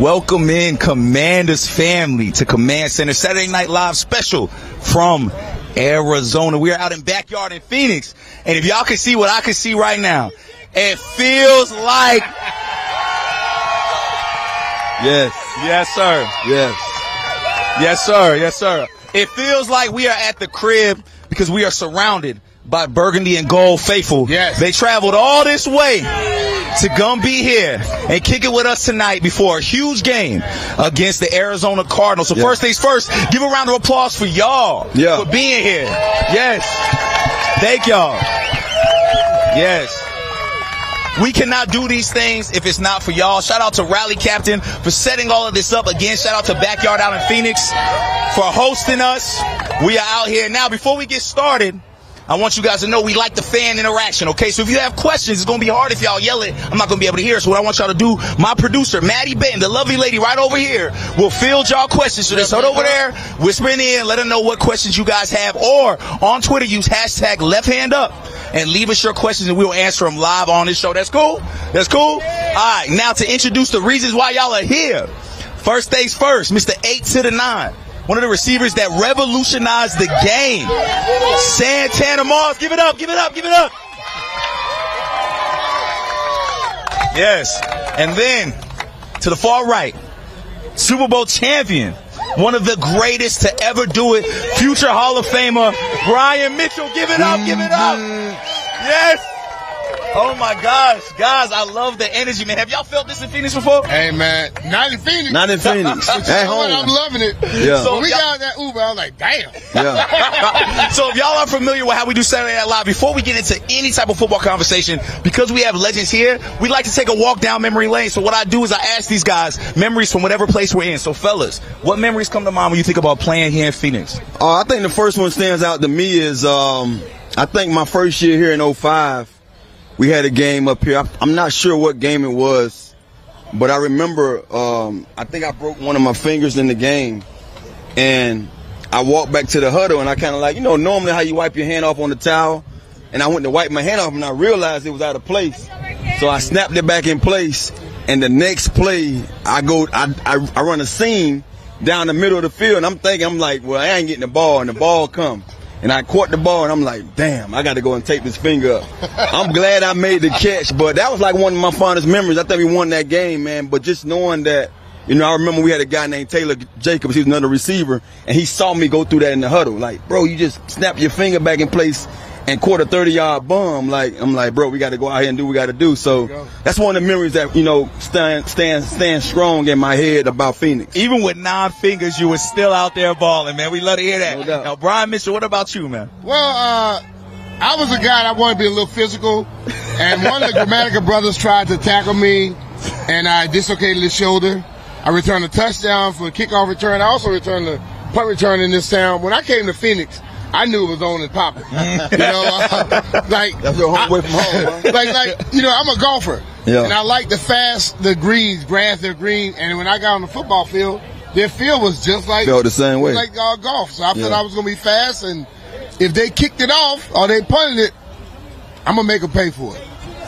Welcome in Commanders family to Command Center Saturday Night Live special from Arizona. We are out in Backyard in Phoenix, and if y'all can see what I can see right now, it feels like yes sir, it feels like we are at the crib because we are surrounded by burgundy and gold faithful. Yes. They traveled all this way to come be here and kick it with us tonight before a huge game against the Arizona Cardinals. So first things first, give a round of applause for y'all for being here. Yes. Thank y'all. Yes. We cannot do these things if it's not for y'all. Shout out to Rally Captain for setting all of this up. Again, shout out to Backyard out in Phoenix for hosting us. We are out here. Now, before we get started, I want you guys to know we like the fan interaction, okay? So if you have questions, it's going to be hard if y'all yell it. I'm not going to be able to hear. So what I want y'all to do, my producer, Maddie Benton, the lovely lady right over here, will field y'all questions. So just hold over there, whisper in, let her know what questions you guys have. Or on Twitter, use hashtag #LeftHandUp and leave us your questions, and we will answer them live on this show. That's cool? That's cool? All right, now to introduce the reasons why y'all are here. First things first, Mr. 8 to the 9. One of the receivers that revolutionized the game. Santana Moss, give it up, give it up, give it up. Yes. And then, to the far right, Super Bowl champion, one of the greatest to ever do it, future Hall of Famer, Brian Mitchell. Give it up, give it up. Yes. Oh my gosh, guys, I love the energy, man. Have y'all felt this in Phoenix before? Hey, man, not in Phoenix. Not in Phoenix. At home. I'm loving it. Yeah. So when we got that Uber, I was like, damn. Yeah. So if y'all are familiar with how we do Saturday Night Live, before we get into any type of football conversation, because we have legends here, we like to take a walk down memory lane. So what I do is I ask these guys memories from whatever place we're in. So fellas, what memories come to mind when you think about playing here in Phoenix? I think the first one stands out to me is I think my first year here in 05, we had a game up here. I'm not sure what game it was, but I remember I think I broke one of my fingers in the game, and I walked back to the huddle, and I kind of like, normally how you wipe your hand off on the towel, and I went to wipe my hand off, and I realized it was out of place. So I snapped it back in place, and the next play, I run a seam down the middle of the field, and I'm like, well, I ain't getting the ball, and the ball come. And I caught the ball, and I'm like, damn, I got to go and tape this finger up. I'm glad I made the catch, but that was like one of my fondest memories. I think we won that game, man. But just knowing that, I remember we had a guy named Taylor Jacobs. He was another receiver, and he saw me go through that in the huddle. Like, bro, you just snapped your finger back in place and caught a 30-yard bomb. I'm like, bro, we got to go out here and do what we got to do. So that's one of the memories that, stand strong in my head about Phoenix. Even with 9 fingers, you were still out there balling, man. We love to hear that. No doubt. Now, Brian Mitchell, what about you, man? Well, I was a guy that wanted to be a little physical, and one of the Grammatica brothers tried to tackle me, and I dislocated his shoulder. I returned a touchdown for a kickoff return. I also returned the punt return in this town. When I came to Phoenix, I knew it was on and popping. Like that's your home away from home. Huh? I'm a golfer, yeah. And I like the greens, grass, they're green. And when I got on the football field, their field was just like the same way, like golf. So I felt I was gonna be fast, and if they kicked it off or they punted it, I'm gonna make them pay for it.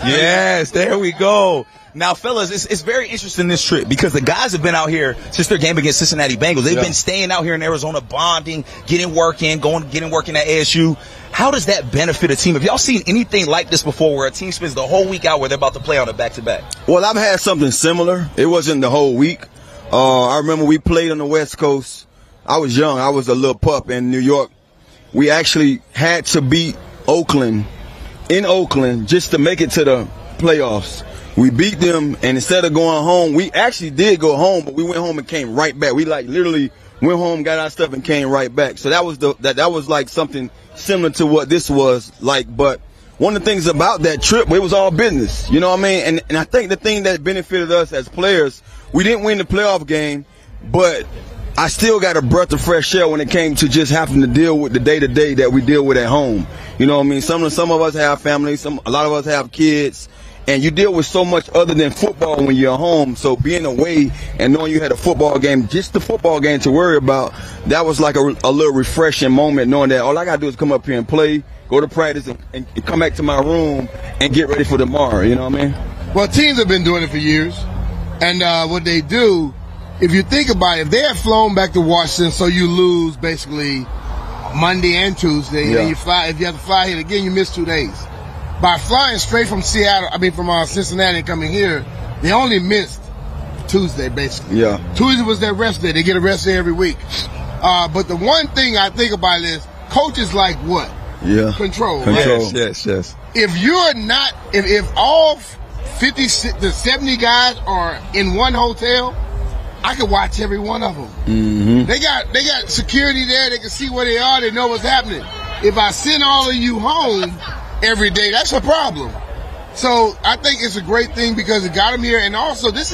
Yes, there we go. Now, fellas, it's very interesting this trip because the guys have been out here since their game against Cincinnati Bengals. They've been staying out here in Arizona, bonding, getting work in, getting work in at ASU. How does that benefit a team? Have y'all seen anything like this before where a team spends the whole week out where they're about to play on a back-to-back? Well, I've had something similar. It wasn't the whole week. I remember we played on the West Coast. I was young. I was a little pup in New York. We actually had to beat Oakland in Oakland just to make it to the playoffs. We beat them, and instead of going home, we actually did go home, but we went home and came right back. We literally went home, got our stuff, and came right back. So that was like something similar to what this was like. But one of the things about that trip, it was all business. You know what I mean? And I think the thing that benefited us as players, we didn't win the playoff game, but I still got a breath of fresh air when it came to just having to deal with the day-to-day that we deal with at home. You know what I mean? Some of us have families, a lot of us have kids. And you deal with so much other than football when you're home. So being away and knowing you had a football game, just the football game to worry about, that was like a little refreshing moment, knowing that all I got to do is come up here and play, go to practice, and come back to my room and get ready for tomorrow. You know what I mean? Well, teams have been doing it for years. And what they do, if you think about it, if they had flown back to Washington, so you lose basically Monday and Tuesday, and then you fly. If you have to fly here again, you miss 2 days. By flying straight from Cincinnati and coming here, they only missed Tuesday, basically. Yeah. Tuesday was their rest day. They get a rest day every week. But the one thing I think about is coaches like what? Yeah. Control. Right? Yes. If you're not, if all 50 to 70 guys are in one hotel, I can watch every one of them. Mm-hmm. They got security there. They can see where they are. They know what's happening. If I send all of you home every day, that's a problem. So I think it's a great thing because it got them here. And also, this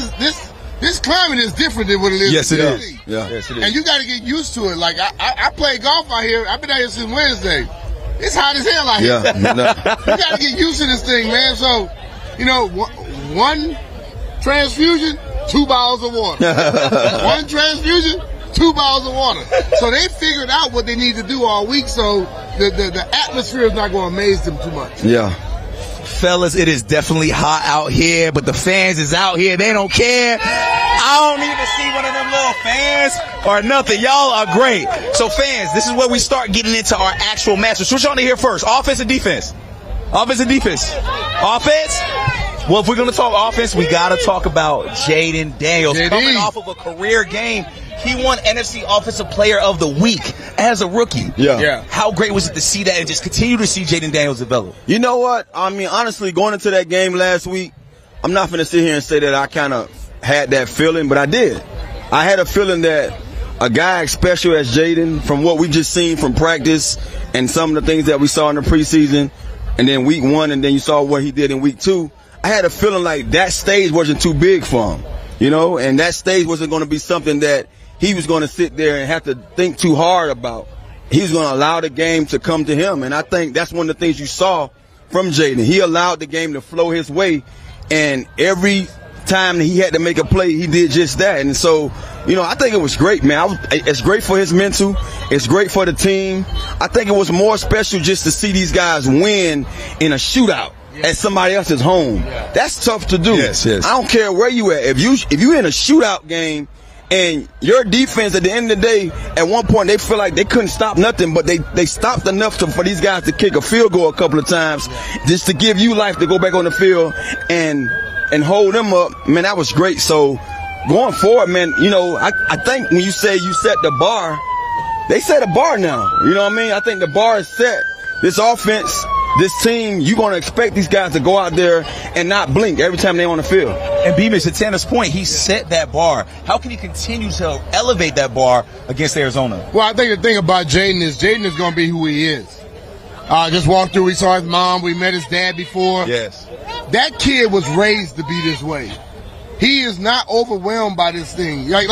climate is different than what it is. Yes, it is. Yeah. Yes, it is. And you got to get used to it. Like I play golf out here. I've been out here since Wednesday. It's hot as hell out here. Yeah. You got to get used to this thing, man. So, one transfusion, 2 bottles of water. One transfusion, 2 bottles of water. So they figured out what they need to do all week. So the atmosphere is not going to amaze them too much. Yeah. Fellas, it is definitely hot out here, but the fans is out here. They don't care. I don't even see one of them little fans or nothing. Y'all are great. So fans, this is where we start getting into our actual matches. Switch on to here first. Offense and defense. Offense and defense. Offense. Well, if we're going to talk offense, we got to talk about Jaden Daniels. Coming off of a career game. He won NFC Offensive Player of the Week as a rookie. Yeah. How great was it to see that and just continue to see Jaden Daniels develop? You know what? I mean, honestly, going into that game last week, I'm not going to sit here and say that I kind of had that feeling, but I did. I had a feeling that a guy as special as Jaden, from what we just seen from practice and some of the things that we saw in the preseason, and then week 1, and then you saw what he did in week 2, I had a feeling like that stage wasn't too big for him, and that stage wasn't going to be something that he was going to sit there and have to think too hard about. He was going to allow the game to come to him, and I think that's one of the things you saw from Jaden. He allowed the game to flow his way, and every time he had to make a play, he did just that. And so, I think it was great, man. It's great for his mental. It's great for the team. I think it was more special just to see these guys win in a shootout at somebody else's home. That's tough to do. Yes. I don't care where you at. If you in a shootout game, and your defense, at the end of the day, at one point, they feel like they couldn't stop nothing, but they stopped enough for these guys to kick a field goal a couple of times just to give you life to go back on the field and hold them up. Man, that was great. So going forward, man, I think when you say you set the bar, they set a bar now. You know what I mean? I think the bar is set. This offense, this team, you're going to expect these guys to go out there and not blink every time they're on the field. And Beamish, to Tanner's point, he set that bar. How can he continue to elevate that bar against Arizona? Well, I think the thing about Jaden is going to be who he is. Just walked through, we saw his mom, we met his dad before. Yes. That kid was raised to be this way. He is not overwhelmed by this thing. Like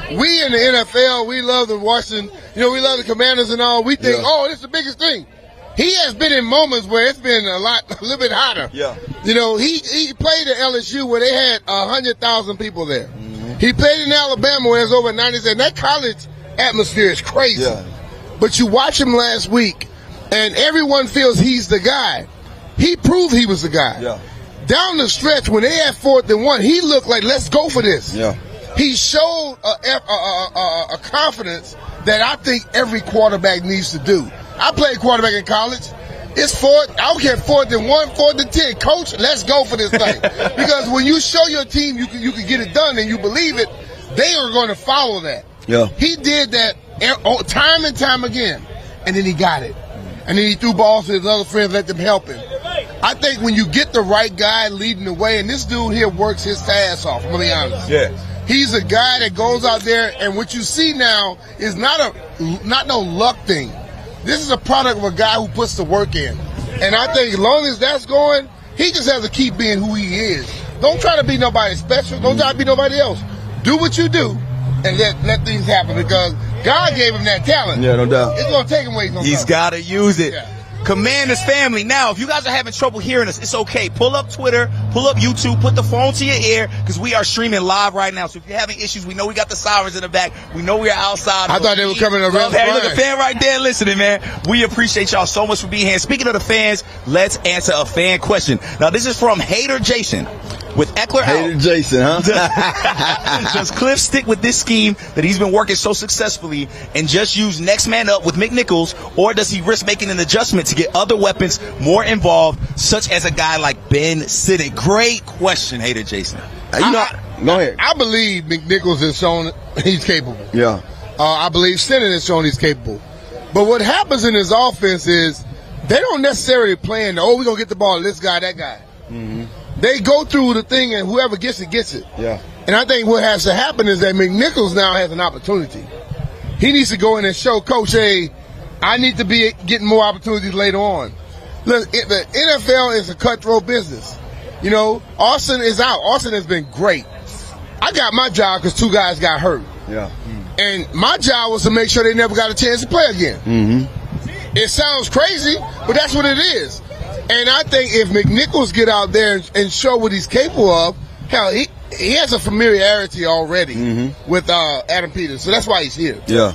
we in the NFL, we love the Washington, we love the Commanders and all. We think, it's the biggest thing. He has been in moments where it's been a little bit hotter. Yeah. He played at LSU where they had 100,000 people there. Mm-hmm. He played in Alabama where it's over 90,000. That college atmosphere is crazy. Yeah. But you watch him last week, and everyone feels he's the guy. He proved he was the guy. Yeah. Down the stretch, when they had 4th and 1, he looked like, let's go for this. Yeah. He showed a confidence that I think every quarterback needs to do. I played quarterback in college. It's 4th. I don't care 4th and 1, 4th and 10. Coach, let's go for this thing. Because when you show your team you can get it done and you believe it, they are going to follow that. Yeah. He did that time and time again, and then he got it. And then he threw balls to his other friends, let them help him. I think when you get the right guy leading the way, and this dude here works his ass off, I'm going to be honest. Yeah. He's a guy that goes out there, and what you see now is not no luck thing. This is a product of a guy who puts the work in. And I think as long as that's going, he just has to keep being who he is. Don't try to be nobody special. Don't try to be nobody else. Do what you do and let things happen because God gave him that talent. Yeah, no doubt. It's going to take him away. He's got to use it. Yeah. Commanders family. Now, if you guys are having trouble hearing us, it's okay. Pull up Twitter, pull up YouTube, put the phone to your ear because we are streaming live right now. So if you're having issues, we know we got the sirens in the back. We know we're outside. I thought they were coming around. Hey, look, a fan right there listening, man. We appreciate y'all so much for being here. Speaking of the fans, let's answer a fan question. Now, this is from Hater Jason. With Eckler Hated out, Jason, huh? does Cliff stick with this scheme that he's been working so successfully and just use next man up with McNichols, or does he risk making an adjustment to get other weapons more involved, such as a guy like Ben Siddle? Great question, Hater Jason. Go ahead. I believe McNichols has shown he's capable. Yeah. I believe Siddle has shown he's capable. But what happens in his offense is they don't necessarily plan, we're going to get the ball to this guy, that guy. Mm-hmm. They go through the thing, and whoever gets it, gets it. Yeah. And I think what has to happen is that McNichols now has an opportunity. He needs to go in and show Coach, hey, I need to be getting more opportunities later on. Look, the NFL is a cutthroat business. You know, Austin is out. Austin has been great. I got my job because 2 guys got hurt. Yeah. And my job was to make sure they never got a chance to play again. Mm-hmm. It sounds crazy, but that's what it is. And I think if McNichols get out there and show what he's capable of, hell, he has a familiarity already with Adam Peters, so that's why he's here. Yeah.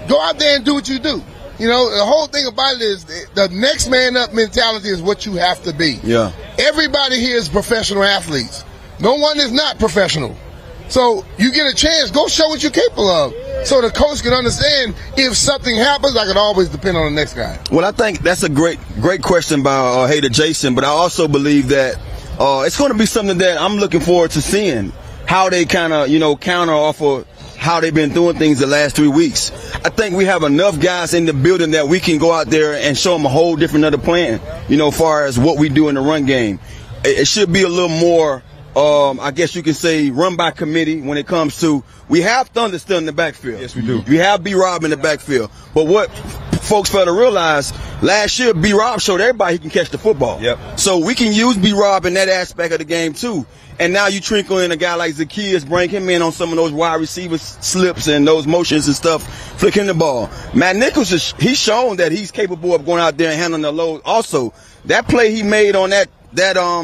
Go out there and do what you do. You know, the whole thing about it is the next man up mentality is what you have to be. Yeah. Everybody here is professional athletes. No one is not professional. So you get a chance, go show what you're capable of. So the coach can understand if something happens, I can always depend on the next guy. Well, I think that's a great question by Hater Jason, but I also believe that it's going to be something that I'm looking forward to seeing, how they kind of, counter off of how they've been doing things the last 3 weeks. I think we have enough guys in the building that we can go out there and show them a whole different other plan, as far as what we do in the run game. It should be a little more, I guess you can say, run by committee when it comes to, we have Thunder still in the backfield. Yes, we do. We have B-Rob in the backfield. But what folks fail to realize, last year B-Rob showed everybody he can catch the football. Yep. So we can use B-Rob in that aspect of the game too. And now you trickle in a guy like Zacchaeus, bring him in on some of those wide receiver slips and those motions and stuff, flick him the ball. Matt Nichols, he's shown that he's capable of going out there and handling the load. Also, that play he made on that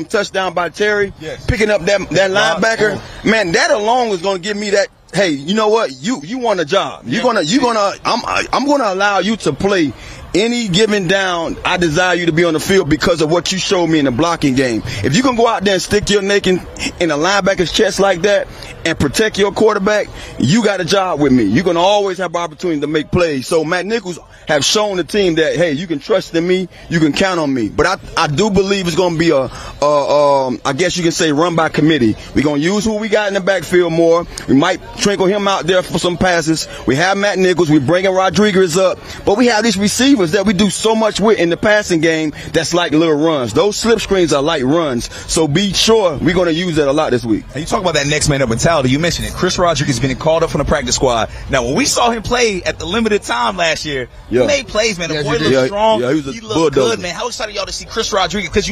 touchdown by Terry, picking up that linebacker, man, that alone is going to give me that. Hey, you know what? You want a job. I'm gonna allow you to play any given down. I desire you to be on the field because of what you showed me in the blocking game. If you can go out there and stick your neck in a linebacker's chest like that and protect your quarterback, you got a job with me. You're gonna always have an opportunity to make plays. So Matt Nichols have shown the team that, hey, you can trust in me, you can count on me. But I do believe it's gonna be I guess you can say, run by committee. We're gonna use who we got in the backfield more. We might trickle him out there for some passes. We have Matt Nichols. We're bringing Rodriguez up. But we have these receivers that we do so much with in the passing game that's like little runs. Those slip screens are like runs. So be sure we're going to use that a lot this week. And you talk about that next man up mentality. You mentioned it. Chris Rodriguez is getting called up from the practice squad. Now, when we saw him play at the limited time last year, he made plays, man. The boy looked strong. Yeah, he looked good, man. How excited y'all to see Chris Rodriguez? Because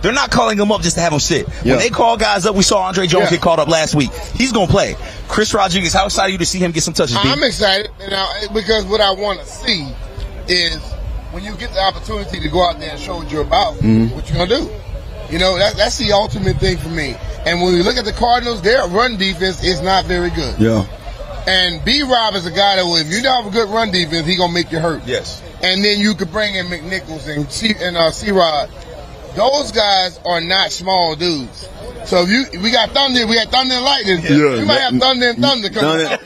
they're not calling him up just to have him sit. When they call guys up, we saw Andre Jones get called up last week. He's going to play. Chris Rodriguez, how excited are you to see him get some touches, B? I'm excited because what I want to see is when you get the opportunity to go out there and show what you're about, what you're going to do. That's the ultimate thing for me. And when we look at the Cardinals, their run defense is not very good. Yeah. And B-Rob is a guy that, if you don't have a good run defense, he's going to make you hurt. Yes. And then you could bring in McNichols and C-Rod. Those guys are not small dudes. So if we got Thunder and Lightning. Yeah. You might have Thunder and Thunder coming out.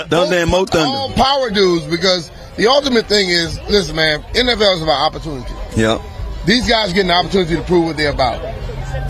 Thunder and Mo Thunder. All power dudes, because the ultimate thing is, listen, man, NFL is about opportunity. Yeah. These guys get an opportunity to prove what they're about.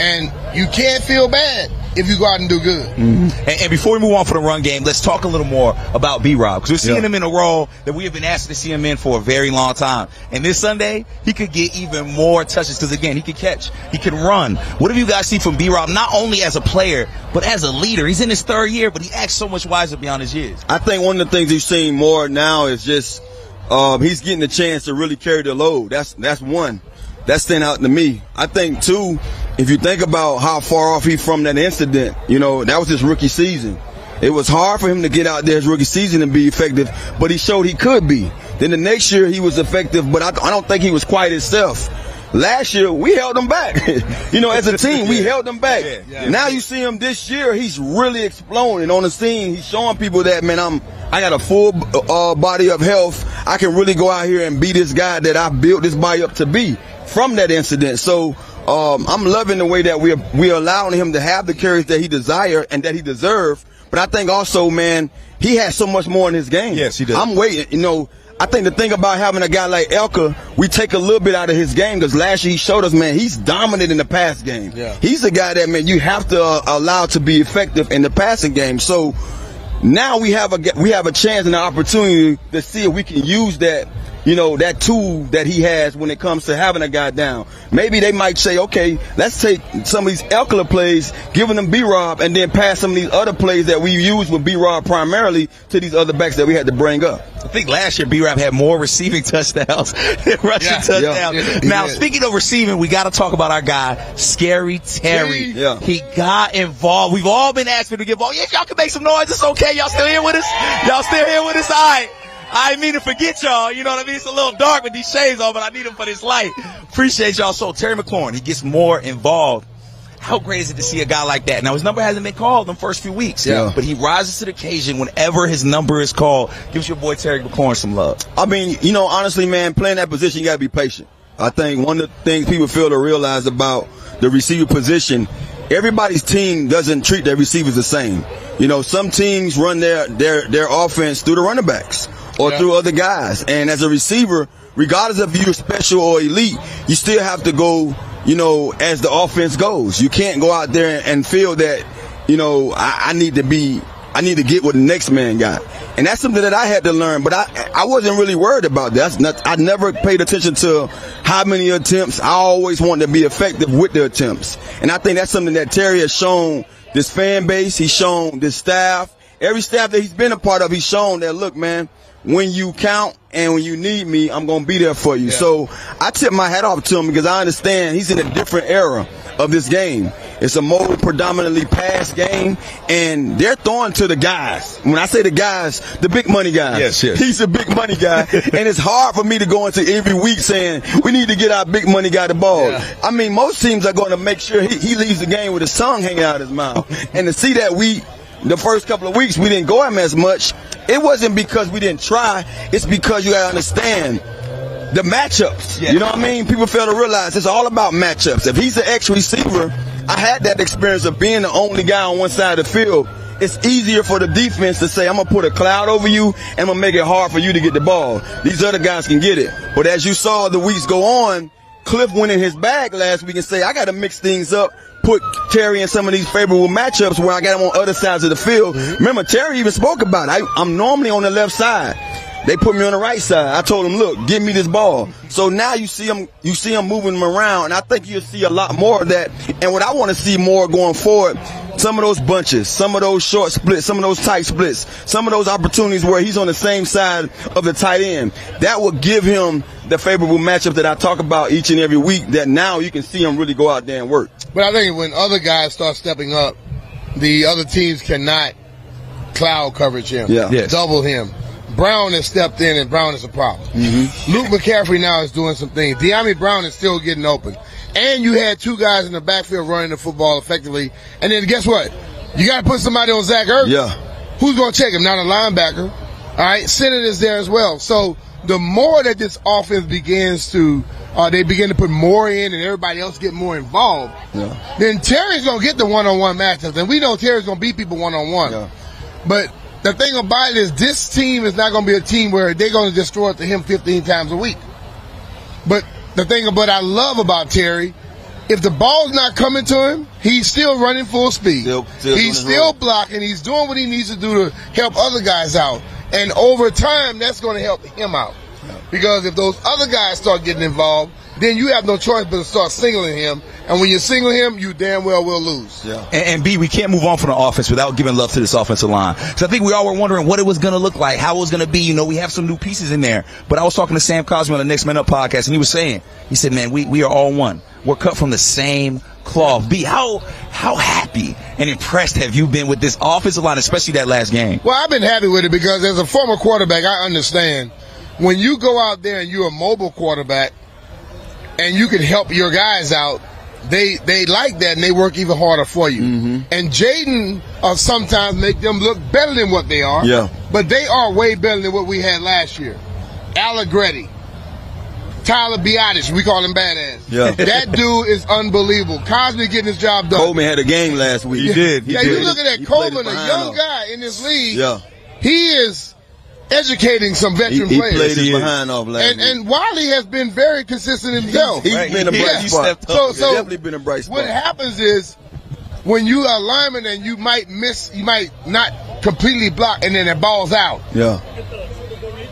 And you can't feel bad if you go out and do good. And before we move on for the run game, let's talk a little more about B-Rob, because we're seeing him in a role that we have been asked to see him in for a very long time. And this Sunday, he could get even more touches because, again, he could catch, he could run. What do you guys see from B-Rob, not only as a player, but as a leader? He's in his 3rd year, but he acts so much wiser beyond his years. I think one of the things you've seen more now is just he's getting the chance to really carry the load. That's one. That stand out to me. I think, too, if you think about how far off he from that incident, that was his rookie season. It was hard for him to get out there his rookie season and be effective, but he showed he could be. Then the next year he was effective, but I don't think he was quite himself. Last year, we held him back. As a team, we held him back. Now you see him this year, he's really exploding on the scene. He's showing people that, man, I got a full body of health. I can really go out here and be this guy that I built this body up to be from that incident. So I'm loving the way that we're allowing him to have the carries that he desires and that he deserves. But I think also, man, he has so much more in his game. Yes, he does. I'm waiting. I think the thing about having a guy like Elka, we take a little bit out of his game because last year he showed us, man, he's dominant in the pass game. Yeah. He's a guy that, man, you have to allow to be effective in the passing game. So now we have a chance and an opportunity to see if we can use that, that tool that he has when it comes to having a guy down. Maybe they might say, okay, let's take some of these Elkler plays, giving them B-Rob, and then pass some of these other plays that we use with B-Rob primarily to these other backs that we had to bring up. I think last year B-Rob had more receiving touchdowns than rushing touchdowns. Yeah, now, speaking of receiving, we got to talk about our guy, Scary Terry. Yeah. He got involved. We've all been asking to get involved. Yeah, y'all can make some noise. It's okay. Y'all still here with us? Y'all still here with us? All right. I didn't mean to forget y'all. You know what I mean? It's a little dark with these shades on, but I need them for this light. Appreciate y'all. So, Terry McLaurin, he gets more involved. How great is it to see a guy like that? Now, his number hasn't been called in the first few weeks. Yeah. But he rises to the occasion whenever his number is called. Gives your boy Terry McLaurin some love. I mean, honestly, man, playing that position, you got to be patient. I think one of the things people fail to realize about the receiver position, everybody's team doesn't treat their receivers the same. Some teams run their offense through the running backs or through other guys. And as a receiver, regardless of if you're special or elite, you still have to go, as the offense goes. You can't go out there and feel that, I need to get what the next man got. And that's something that I had to learn, but I wasn't really worried about that. I never paid attention to how many attempts. I always wanted to be effective with the attempts. And I think that's something that Terry has shown this fan base. He's shown this staff. Every staff that he's been a part of, he's shown that, look, man, when you count and when you need me, I'm going to be there for you. Yeah. So I tip my hat off to him because I understand he's in a different era of this game. It's a more predominantly pass game, and they're throwing to the guys. When I say the guys, the big money guys. Yes. He's a big money guy, and it's hard for me to go into every week saying we need to get our big money guy the ball. Yeah. I mean, most teams are going to make sure he leaves the game with his tongue hanging out of his mouth. And to see that the first couple of weeks, we didn't go him as much. It wasn't because we didn't try. It's because you got to understand the matchups. Yeah. You know what I mean? People fail to realize it's all about matchups. If he's an ex-receiver, I had that experience of being the only guy on one side of the field. It's easier for the defense to say, I'm going to put a cloud over you and I'm going to make it hard for you to get the ball. These other guys can get it. But as you saw the weeks go on, Cliff went in his bag last week and say, I got to mix things up. Put Terry in some of these favorable matchups where I got him on other sides of the field. Mm-hmm. Remember, Terry even spoke about it. I'm normally on the left side. They put me on the right side. I told him, look, give me this ball. So now you see him moving him around, and I think you'll see a lot more of that. And what I want to see more going forward, some of those bunches, some of those short splits, some of those tight splits, some of those opportunities where he's on the same side of the tight end. That will give him the favorable matchup that I talk about each and every week, that now you can see him really go out there and work. But I think when other guys start stepping up, the other teams cannot cloud coverage him, double him. Brown has stepped in, and Brown is a problem. Mm-hmm. Luke McCaffrey now is doing some things. De'Ami Brown is still getting open. And you had two guys in the backfield running the football effectively. And then guess what? You got to put somebody on Zach Ertz. Yeah. Who's going to check him? Not a linebacker. All right. Sennett is there as well. So the more that this offense begins to, they begin to put more in and everybody else get more involved, then Terry's going to get the one-on-one matchups. And we know Terry's going to beat people one-on-one. Yeah. But the thing about it is this team is not going to be a team where they're going to just throw it to him 15 times a week. But the thing about I love about Terry, if the ball's not coming to him, he's still running full speed. He's still blocking. He's doing what he needs to do to help other guys out. And over time, that's going to help him out. Because if those other guys start getting involved, then you have no choice but to start singling him. And when you single him, you damn well will lose. Yeah. And B, we can't move on from the offense without giving love to this offensive line. So I think we all were wondering what it was going to look like, how it was going to be. You know, we have some new pieces in there. But I was talking to Sam Cosme on the Next Man Up podcast, and he said, man, we are all one. We're cut from the same cloth. B, how happy and impressed have you been with this offensive line, especially that last game? Well, I've been happy with it because as a former quarterback, I understand when you go out there and you're a mobile quarterback and you can help your guys out, they like that and they work even harder for you. Mm-hmm. And Jaden sometimes make them look better than what they are. Yeah. But they are way better than what we had last year. Allegretti, Tyler Biadasz, we call him Badass. Yeah. That dude is unbelievable. Cosby getting his job done. Coleman had a game last week. He did. You look at that Coleman, a young guy in this league. Yeah. He is educating some veteran players. He played his behind off last week. And Wiley has been very consistent himself. He's been a bright spot. He's definitely been a bright spot. What happens is, when you are lineman and you might miss, you might not completely block, and then the ball's out. Yeah.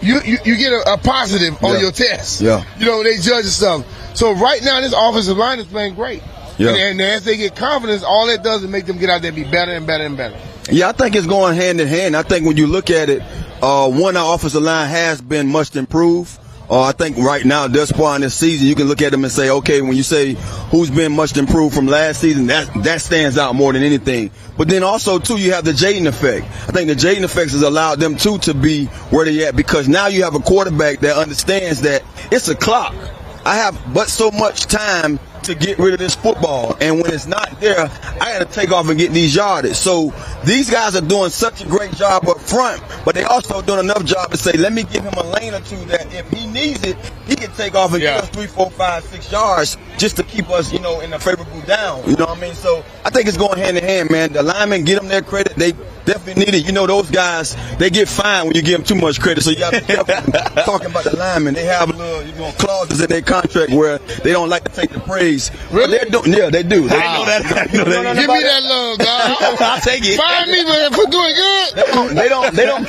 You get a positive on your test. Yeah. You know, they judge stuff. So right now, this offensive line is playing great. Yeah. And as they get confidence, all it does is make them get out there and be better and better and better. Yeah, I think it's going hand in hand. I think when you look at it, our offensive line has been much improved. I think right now, thus far in this season, you can look at them and say, okay, when you say who's been much improved from last season, that stands out more than anything. But then also, too, you have the Jaden effect. I think the Jaden effect has allowed them, too, to be where they're at, because now you have a quarterback that understands that it's a clock. I have but so much time to get rid of this football, and when it's not there, I got to take off and get these yardage. So these guys are doing such a great job up front, but they also doing enough job to say, let me give him a lane or two that if he needs it, he can take off and get us 3, 4, 5, 6 yards just to keep us, in a favorable down. You know what I mean? So I think it's going hand in hand, man. The linemen, get them their credit. They definitely need it. Those guys, they get fined when you give them too much credit. So you got to be careful talking about the linemen. They have little, clauses in their contract where they don't like to take the praise. Really? Yeah, they do. I know that. Give me that love, dog. I'll take it. Fine me for doing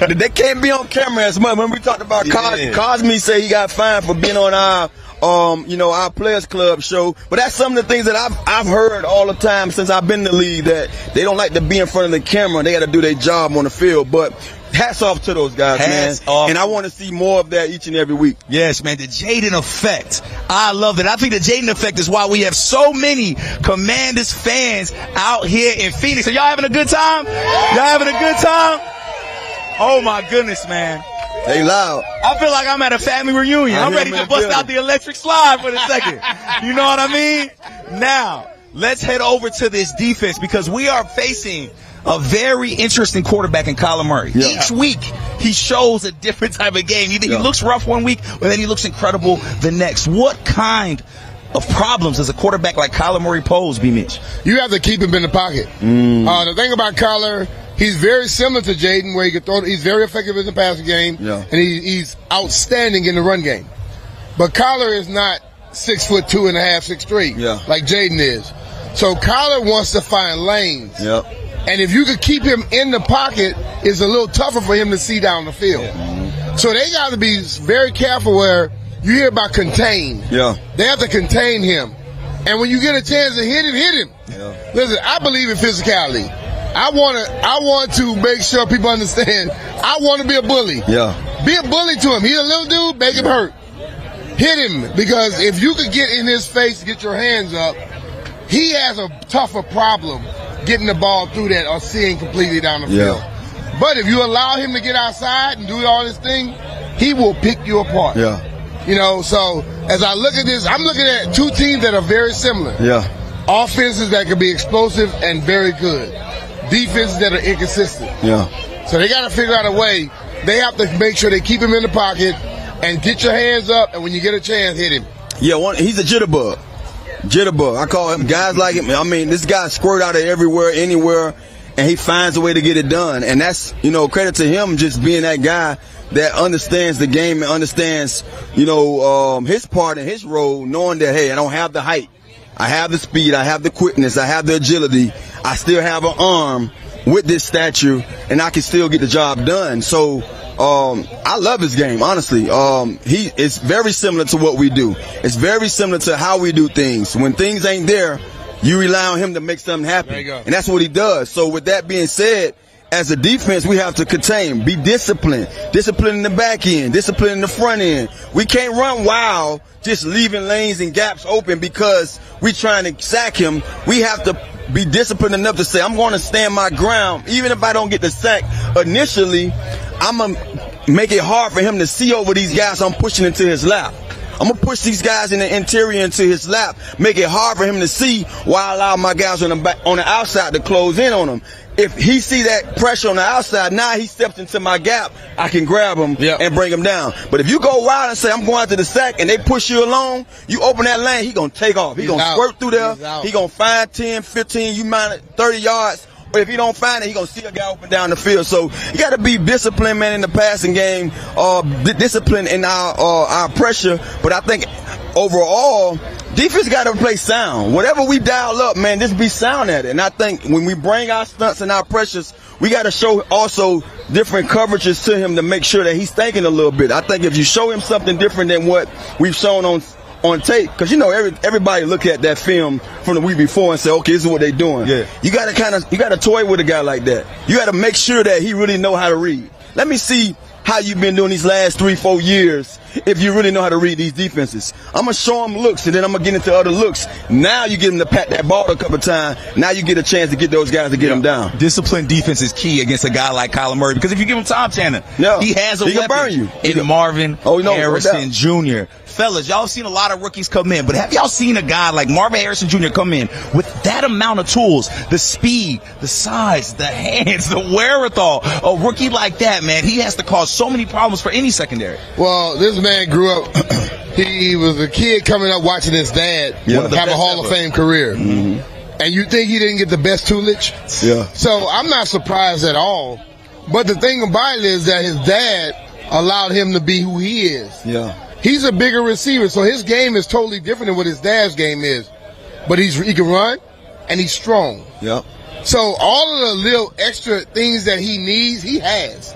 good. They can't be on camera as much. When we talked about Cosme, say he got fined for being on our Players Club show. But that's some of the things that I've heard all the time since I've been in the league, that they don't like to be in front of the camera. They got to do their job on the field. But hats off to those guys, man. And I want to see more of that each and every week. Yes, man. The Jaden effect. I love it. I think the Jaden effect is why we have so many Commanders fans out here in Phoenix. Are y'all having a good time? Y'all having a good time? Oh, my goodness, man. They loud. I feel like I'm at a family reunion. I'm ready to bust out the electric slide for a second. You know what I mean? Now, let's head over to this defense, because we are facing a very interesting quarterback in Kyler Murray. Yeah. Each week, he shows a different type of game. Either he looks rough one week, or then he looks incredible the next. What kind of problems does a quarterback like Kyler Murray pose, B. Mitch? You have to keep him in the pocket. The thing about Kyler, he's very similar to Jaden, where he can throw. He's very effective in the passing game, and he's outstanding in the run game. But Kyler is not 6'2.5", 6'3", like Jaden is. So Kyler wants to find lanes. And if you could keep him in the pocket, it's a little tougher for him to see down the field. So they got to be very careful where you hear about contain. They have to contain him. And when you get a chance to hit him. Listen, I believe in physicality. I want to make sure people understand. I want to be a bully. Be a bully to him. He's a little dude, make him hurt. Hit him, because if you could get in his face, get your hands up, he has a tougher problem getting the ball through that or seeing completely down the field. But if you allow him to get outside and do all this thing, he will pick you apart. So as I look at this, I'm looking at two teams that are very similar. Offenses that can be explosive and very good. Defenses that are inconsistent. So they got to figure out a way. They have to make sure they keep him in the pocket and get your hands up, and when you get a chance, hit him. He's a jitterbug. I call him. Guys like him. I mean, this guy squirt out of everywhere, anywhere, and he finds a way to get it done. And that's, credit to him, just being that guy that understands the game and understands, his part and his role, knowing that, hey, I don't have the height. I have the speed. I have the quickness. I have the agility. I still have an arm with this stature, and I can still get the job done. So I love his game, honestly. It's very similar to what we do. It's very similar to how we do things. When things ain't there, you rely on him to make something happen. There you go. And that's what he does. So with that being said, as a defense, we have to contain, be disciplined. Discipline in the back end, discipline in the front end. We can't run wild, just leaving lanes and gaps open because we're trying to sack him. We have to be disciplined enough to say, I'm going to stand my ground. Even if I don't get the sack initially, I'm going to make it hard for him to see over these guys I'm pushing into his lap. I'm going to push these guys in the interior into his lap, make it hard for him to see while I allow my guys on the outside to close in on him. if he see that pressure on the outside, now he steps into my gap, I can grab him and bring him down. But if you go wild and say, I'm going after the sack, and they push you along, you open that lane, he going to take off. He going to squirt through there. He going to find 10, 15, you mind 30 yards. But if he don't find it, he going to see a guy open down the field. So you got to be disciplined, man, in the passing game, disciplined in our pressure. But I think overall, defense got to play sound. Whatever we dial up, man, just be sound at it. And I think when we bring our stunts and our pressures, we got to show also different coverages to him to make sure that he's thinking a little bit. I think if you show him something different than what we've shown on tape, because you know everybody look at that film from the week before and say, okay, this is what they're doing. Yeah. You got to toy with a guy like that. You got to make sure that he really know how to read. Let me see how you've been doing these last 3-4 years if you really know how to read these defenses. I'm going to show him looks, and then I'm going to get into other looks. Now you get him to pat that ball a couple of times. Now you get a chance to get those guys to get him down. Disciplined defense is key against a guy like Kyler Murray, because if you give him time, Shannon, he has a weapon can burn you. in Marvin Harrison Jr. Fellas, y'all seen a lot of rookies come in, but have y'all seen a guy like Marvin Harrison Jr. come in with that amount of tools, the speed, the size, the hands, the wherewithal? A rookie like that, man, he has to cause so many problems for any secondary. Well, this man grew up, he was a kid coming up watching his dad have a Hall of Fame career. Mm-hmm. And you think he didn't get the best tutelage? Yeah. So I'm not surprised at all. But the thing about it is that his dad allowed him to be who he is. Yeah. He's a bigger receiver, so his game is totally different than what his dad's game is. But he can run, and he's strong. Yep. So all of the little extra things that he needs, he has.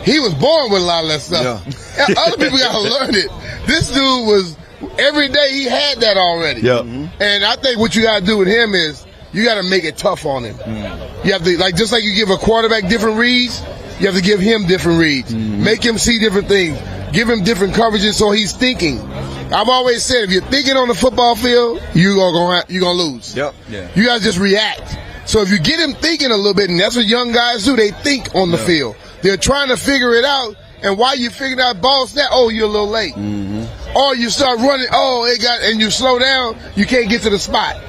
He was born with a lot of that stuff. Yeah. Other people got to learn it. This dude was, every day he had that already. Yep. Mm-hmm. And I think what you got to do with him is you got to make it tough on him. You have to, just like you give a quarterback different reads, you have to give him different reads. Make him see different things. Give him different coverages so he's thinking. I've always said, if you're thinking on the football field, you're gonna lose. Yep. Yeah. You guys just react. So if you get him thinking a little bit, and that's what young guys do, they think on the field. They're trying to figure it out, and while you're figuring out ball snap, you're a little late. Mm-hmm. Or you start running, and you slow down, you can't get to the spot.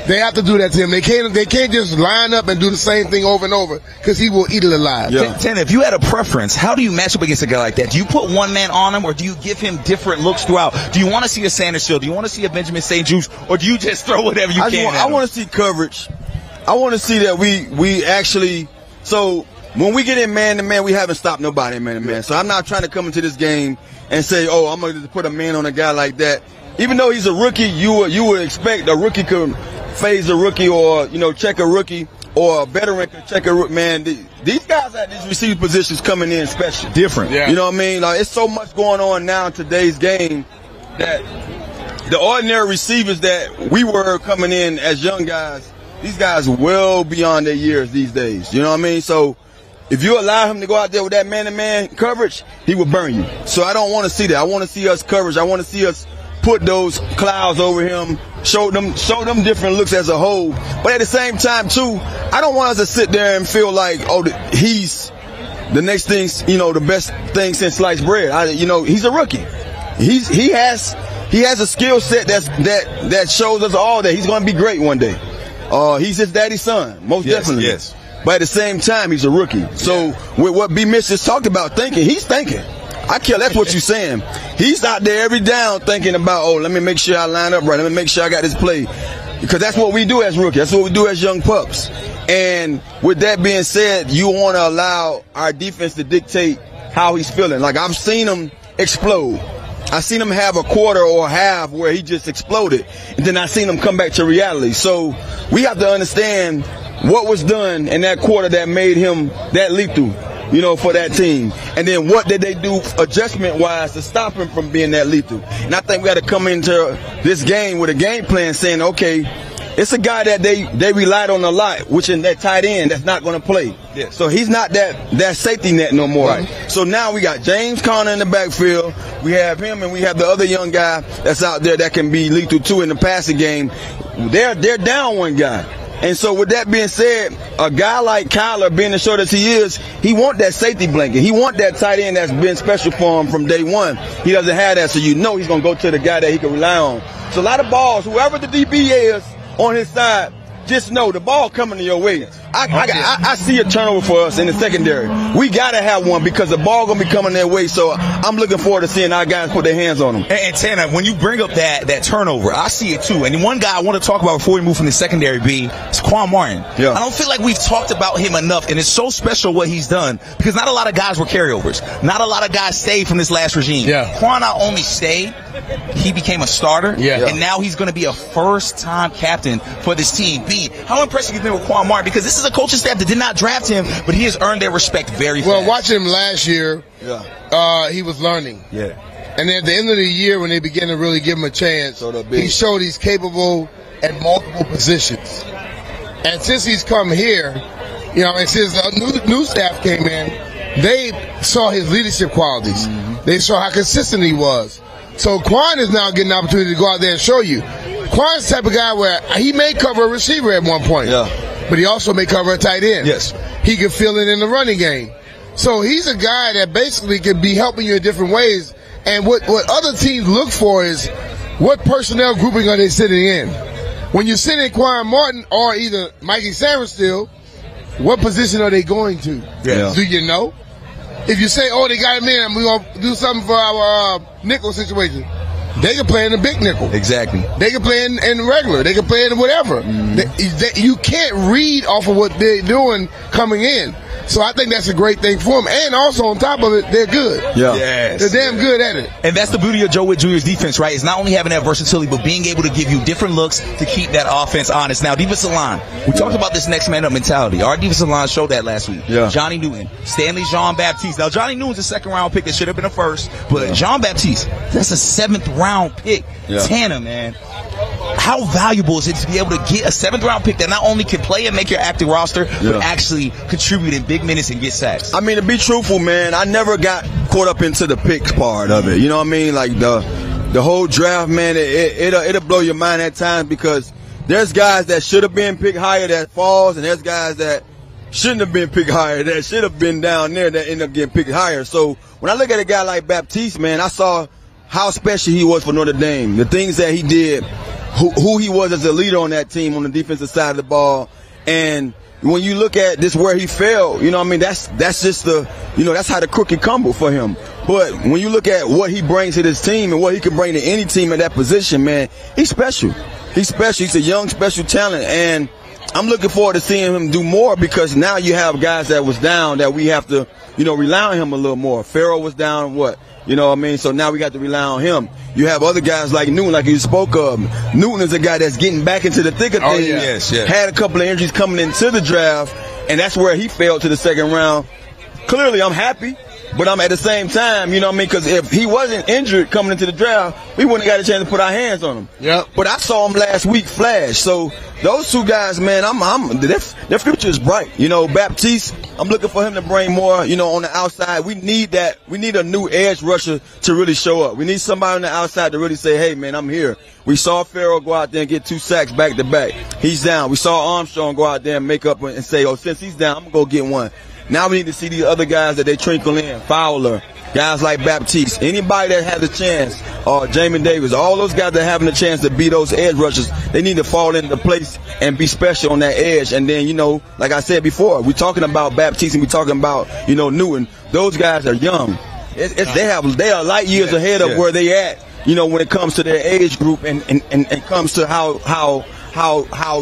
They have to do that to him. They can't just line up and do the same thing over and over, because he will eat it alive. Yeah. Tanner, if you had a preference, how do you match up against a guy like that? Do you put one man on him, or do you give him different looks throughout? Do you want to see a Sanders Shield? Do you want to see a Benjamin St. Juice? Or do you just throw whatever you can? I want to see coverage. I want to see that we actually – so when we get in man-to-man, we haven't stopped nobody in man-to-man. So I'm not trying to come into this game and say, I'm going to put a man on a guy like that. Even though he's a rookie, you would expect a rookie could phase a rookie, or check a rookie, or a veteran could check a rookie. Man, these guys at these receiving positions coming in special, different. Yeah. You know what I mean? Like, it's so much going on now in today's game that the ordinary receivers that we were coming in as young guys, these guys are well beyond their years these days. You know what I mean? So if you allow him to go out there with that man-to-man coverage, he will burn you. So I don't want to see that. I want to see us coverage. I want to see us put those clouds over him, show them different looks as a whole. But at the same time, too, I don't want us to sit there and feel like, he's the next thing, the best thing since sliced bread. He's a rookie. He has a skill set that shows us all that he's going to be great one day. He's his daddy's son, most definitely. Yes. But at the same time, he's a rookie. So with what B. Mitch just talked about thinking, he's thinking. I care. That's what you're saying. He's out there every down thinking about, let me make sure I line up right. Let me make sure I got this play. Because that's what we do as rookies. That's what we do as young pups. And with that being said, you want to allow our defense to dictate how he's feeling. Like, I've seen him explode. I've seen him have a quarter or a half where he just exploded. And then I've seen him come back to reality. So we have to understand what was done in that quarter that made him that lethal, for that team. And then what did they do adjustment-wise to stop him from being that lethal? And I think we got to come into this game with a game plan saying, okay, it's a guy that they relied on a lot, which in that tight end that's not going to play. Yeah. So he's not that safety net no more. Right. So now we got James Conner in the backfield. We have him, and we have the other young guy that's out there that can be lethal too in the passing game. They're down one guy. And so with that being said, a guy like Kyler, being as short as he is, he want that safety blanket. He want that tight end that's been special for him from day one. He doesn't have that, so he's going to go to the guy that he can rely on. So a lot of balls, whoever the DB is on his side, just know the ball coming to your way. I see a turnover for us in the secondary. We got to have one because the ball going to be coming their way. So I'm looking forward to seeing our guys put their hands on them. And Tanner, when you bring up that turnover, I see it too. And one guy I want to talk about before we move from the secondary, B, is Quan Martin. Yeah. I don't feel like we've talked about him enough, and it's so special what he's done because not a lot of guys were carryovers. Not a lot of guys stayed from this last regime. Yeah. Quan not only stayed, he became a starter, and now he's going to be a first-time captain for this team. B, how impressive have you been with Quan Martin? Because this is a coaching staff that did not draft him, but he has earned their respect very fast. Well, watching him last year, he was learning. Yeah. And then at the end of the year, when they began to really give him a chance, he showed he's capable at multiple positions. And since he's come here, you know, and since the new staff came in, they saw his leadership qualities. They saw how consistent he was. So Quan is now getting the opportunity to go out there and show you. Quan's the type of guy where he may cover a receiver at one point, but he also may cover a tight end. Yes. He can fill it in the running game. So he's a guy that basically can be helping you in different ways. And what other teams look for is what personnel grouping are they sitting in? When you're sitting Quan Martin or either Mikey Samuelstill, what position are they going to? Yeah. Do you know? If you say, oh, they got him in and we're going to do something for our nickel situation, they can play in the big nickel. Exactly. They can play in regular. They can play in whatever. You can't read off of what they're doing coming in. So I think that's a great thing for them. And also on top of it, they're good. Yeah. Yes. They're damn good at it. And that's the beauty of Joe Witt Jr.'s defense, right? It's not only having that versatility, but being able to give you different looks to keep that offense honest. Now, defensive line. We talked about this next man up mentality. Our defensive line showed that last week. Yeah. Johnny Newton, Stanley Jean-Baptiste. Now, Johnny Newton's a second-round pick that should have been a first, but Jean-Baptiste, that's a seventh-round pick. Yeah. Tanner, man. How valuable is it to be able to get a seventh-round pick that not only can play and make your active roster, but actually contribute in big minutes and get sacks? I mean, to be truthful, man, I never got caught up into the picks part of it. You know what I mean? Like the whole draft, man, it'll blow your mind at times because there's guys that should have been picked higher that falls, and there's guys that shouldn't have been picked higher that should have been down there that end up getting picked higher. So when I look at a guy like Baptiste, man, I saw how special he was for Notre Dame, the things that he did, who he was as a leader on that team on the defensive side of the ball. And when you look at this where he fell, you know what I mean, that's just that's how the cookie crumbled for him. But when you look at what he brings to this team and what he can bring to any team in that position, man, he's special. He's special. He's a young, special talent. And I'm looking forward to seeing him do more because now you have guys that was down that we have to, rely on him a little more. Farrell was down, you know what I mean? So now we got to rely on him. You have other guys like Newton, like you spoke of. Newton is a guy that's getting back into the thick of things. Yes. Had a couple of injuries coming into the draft, and that's where he fell to the second round. Clearly, I'm happy, but I'm at the same time, you know what I mean? Because if he wasn't injured coming into the draft, we wouldn't have got a chance to put our hands on him. Yep. But I saw him last week flash. So those two guys, man, their future is bright. Baptiste, I'm looking for him to bring more, on the outside. We need that. We need a new edge rusher to really show up. We need somebody on the outside to really say, hey, man, I'm here. We saw Farrell go out there and get 2 sacks back to back. He's down. We saw Armstrong go out there and make up and say, since he's down, I'm going to go get one. Now we need to see these other guys that they trickle in. Fowler, guys like Baptiste, anybody that has a chance, Jamin Davis, all those guys that are having a chance to be those edge rushers, they need to fall into place and be special on that edge. And then, like I said before, we're talking about Baptiste and we're talking about, Newton. Those guys are young. They are light years ahead of where they at, when it comes to their age group and comes to how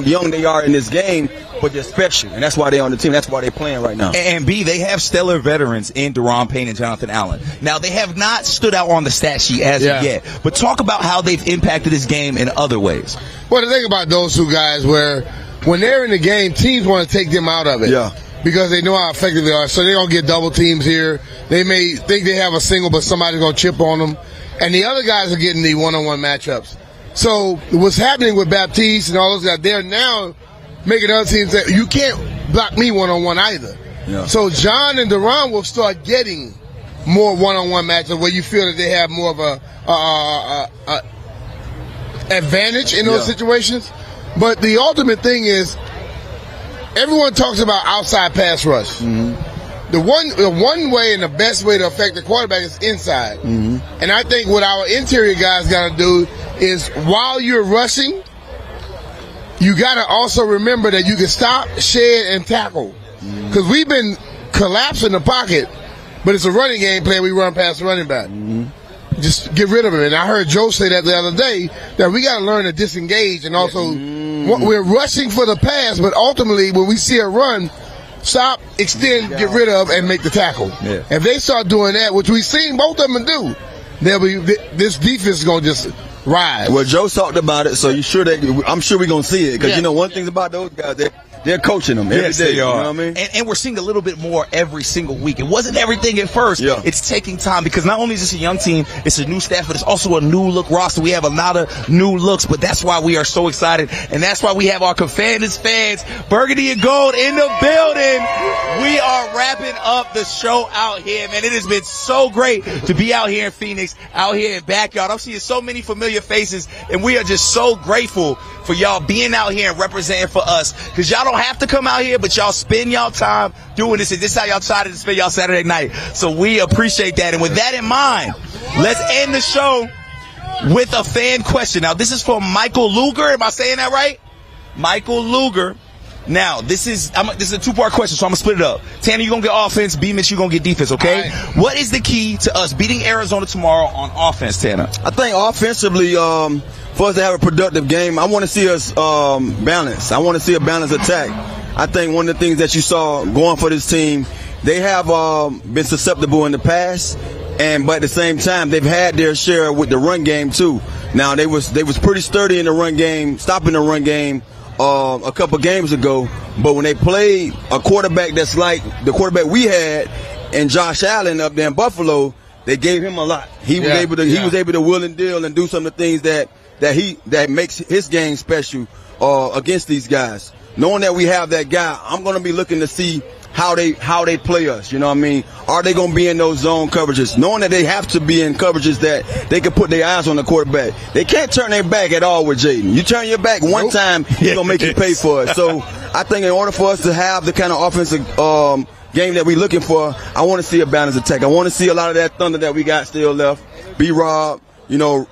young they are in this game. But they're special, and that's why they're on the team. That's why they're playing right now. And B, they have stellar veterans in Deron Payne and Jonathan Allen. Now, they have not stood out on the stat sheet as of yet, but talk about how they've impacted this game in other ways. Well, the thing about those two guys, where when they're in the game, teams want to take them out of it. Yeah. Because they know how effective they are. So they're going to get double teams here. They may think they have a single, but somebody's going to chip on them. And the other guys are getting the one-on-one matchups. So what's happening with Baptiste and all those guys, they're now making other teams say, you can't block me one-on-one either. Yeah. So John and Deron will start getting more one-on-one matchups where you feel that they have more of a advantage in those situations. But the ultimate thing is, everyone talks about outside pass rush. Mm-hmm. The one way and the best way to affect the quarterback is inside. Mm-hmm. And I think what our interior guys got to do is, while you're rushing, you got to also remember that you can stop, shed, and tackle. Because we've been collapsing the pocket, but it's a running game plan. We run past the running back. Just get rid of him. And I heard Joe say that the other day, that we got to learn to disengage. And also, we're rushing for the pass, but ultimately, when we see a run, stop, extend, get rid of, and make the tackle. Yeah. If they start doing that, which we've seen both of them do, this defense is going to just rise. Well, Joe talked about it, so I'm sure we're going to see it. Because, you know, one thing about those guys, they're coaching them every day. They are. You know what I mean? And we're seeing a little bit more every single week. It wasn't everything at first. Yeah. It's taking time because not only is this a young team, it's a new staff, but it's also a new look roster. We have a lot of new looks, but that's why we are so excited. And that's why we have our Confanders fans, Burgundy and Gold, in the building. We are wrapping up the show out here, man. It has been so great to be out here in Phoenix, out here in Backyard. I'm seeing so many familiar faces, and we are just so grateful for y'all being out here and representing for us, because y'all don't have to come out here, but y'all spend y'all time doing this, and this is how y'all decided to spend y'all Saturday night. So we appreciate that. And with that in mind, let's end the show with a fan question. Now, this is from Michael Luger. Am I saying that right? Michael Luger. Now, this is a two-part question, so I'm going to split it up. Tanner, you're going to get offense. B-Mitch, you're going to get defense, okay? Right. What is the key to us beating Arizona tomorrow on offense, Tanner? I think offensively, for us to have a productive game, I want to see us balance. I want to see a balanced attack. I think one of the things that you saw going for this team, they have been susceptible in the past, but at the same time, they've had their share with the run game too. Now, they was pretty sturdy in the run game, stopping the run game a couple games ago. But when they played a quarterback that's like the quarterback we had and Josh Allen up there in Buffalo, they gave him a lot. He was able to wheel and deal and do some of the things that makes his game special against these guys. Knowing that we have that guy, I'm going to be looking to see how they play us. You know what I mean? Are they going to be in those zone coverages? Knowing that they have to be in coverages that they can put their eyes on the quarterback. They can't turn their back at all with Jaden. You turn your back one time, he's going to make you pay for it. So I think in order for us to have the kind of offensive game that we're looking for, I want to see a balanced attack. I want to see a lot of that thunder that we got still left. B-Rob,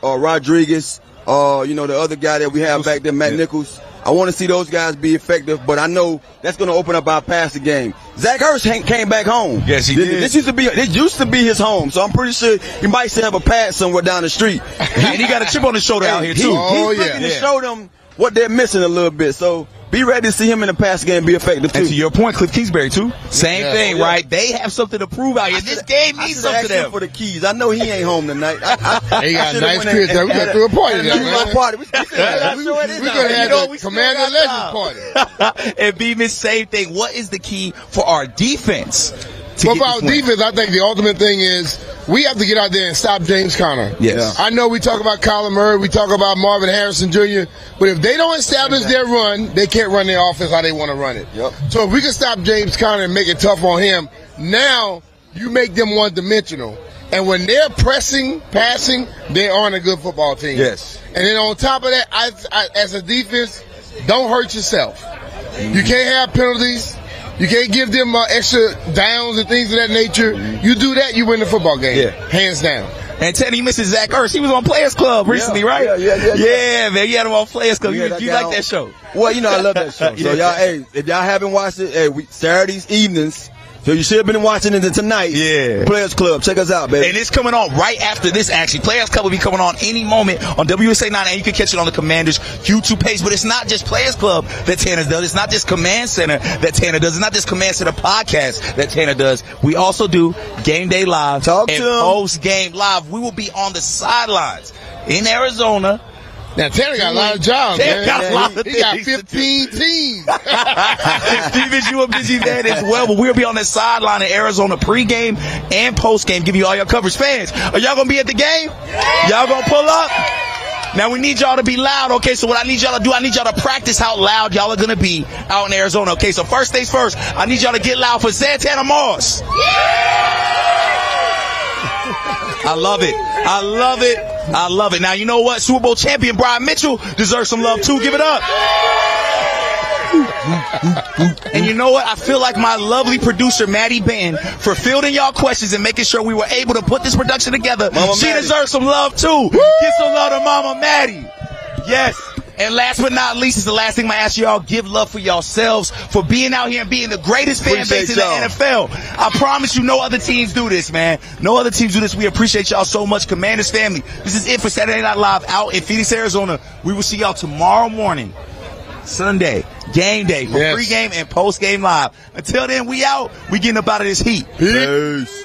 Rodriguez, the other guy that we have back there, Matt Nichols. I want to see those guys be effective, but I know that's going to open up our passing game. Zach Ertz came back home. Yes, he did. This used to be his home, so I'm pretty sure he might still have a pad somewhere down the street. And he got a chip on his shoulder out here, too. He's looking to show them what they're missing a little bit. So be ready to see him in the pass game be effective, too. And to your point, Cliff Kingsbury, too. Same thing, right? They have something to prove out here. This game means something to them. For the keys. I know he ain't home tonight. He got a nice crib there. We got through a party there, man. We could have had the Commander Legends party. And B-Mitch, same thing. What is the key for our defense? Well, for our defense, I think the ultimate thing is we have to get out there and stop James Conner. Yes. I know we talk about Kyler Murray, we talk about Marvin Harrison Jr., but if they don't establish their run, they can't run their offense how they want to run it. Yep. So if we can stop James Conner and make it tough on him, now you make them one-dimensional. And when they're pressing, passing, they aren't a good football team. Yes. And then on top of that, I as a defense, don't hurt yourself. You can't have penalties. You can't give them extra downs and things of that nature. You do that, you win the football game. Hands down. And Teddy misses Zach Ertz. He was on Players Club recently, right? Yeah, man. You had him on Players Club. You like that show? Well, I love that show. So y'all, if y'all haven't watched it, Saturdays evenings. So you should have been watching it tonight. Yeah. Players Club. Check us out, baby. And it's coming on right after this, actually. Players Club will be coming on any moment on WSA 9, and you can catch it on the Commanders YouTube page. But it's not just Players Club that Tanner does. It's not just Command Center that Tanner does. It's not just Command Center podcast that Tanner does. We also do Game Day Live and Post Game Live. We will be on the sidelines in Arizona. Now, Tanner got a lot of jobs, man. He got 15 teams. Steven, you a busy man as well, but we'll be on the sideline in Arizona pregame and postgame, giving you all your coverage. Fans, are y'all going to be at the game? Y'all going to pull up? Now, we need y'all to be loud, okay? So what I need y'all to do, I need y'all to practice how loud y'all are going to be out in Arizona, okay? So first things first, I need y'all to get loud for Santana Moss. I love it. I love it. I love it. Now, you know what? Super Bowl champion Brian Mitchell deserves some love, too. Give it up. And you know what? I feel like my lovely producer, Maddie Benton, for fielding y'all questions and making sure we were able to put this production together. She deserves some love, too. Give some love to Mama Maddie. Yes. And last but not least, is the last thing I ask y'all, give love for yourselves for being out here and being the greatest fan base in the NFL. I promise you, no other teams do this, man. No other teams do this. We appreciate y'all so much. Commanders family, this is it for Saturday Night Live out in Phoenix, Arizona. We will see y'all tomorrow morning, Sunday, game day, for pregame and postgame live. Until then, we out. We getting up out of this heat. Peace.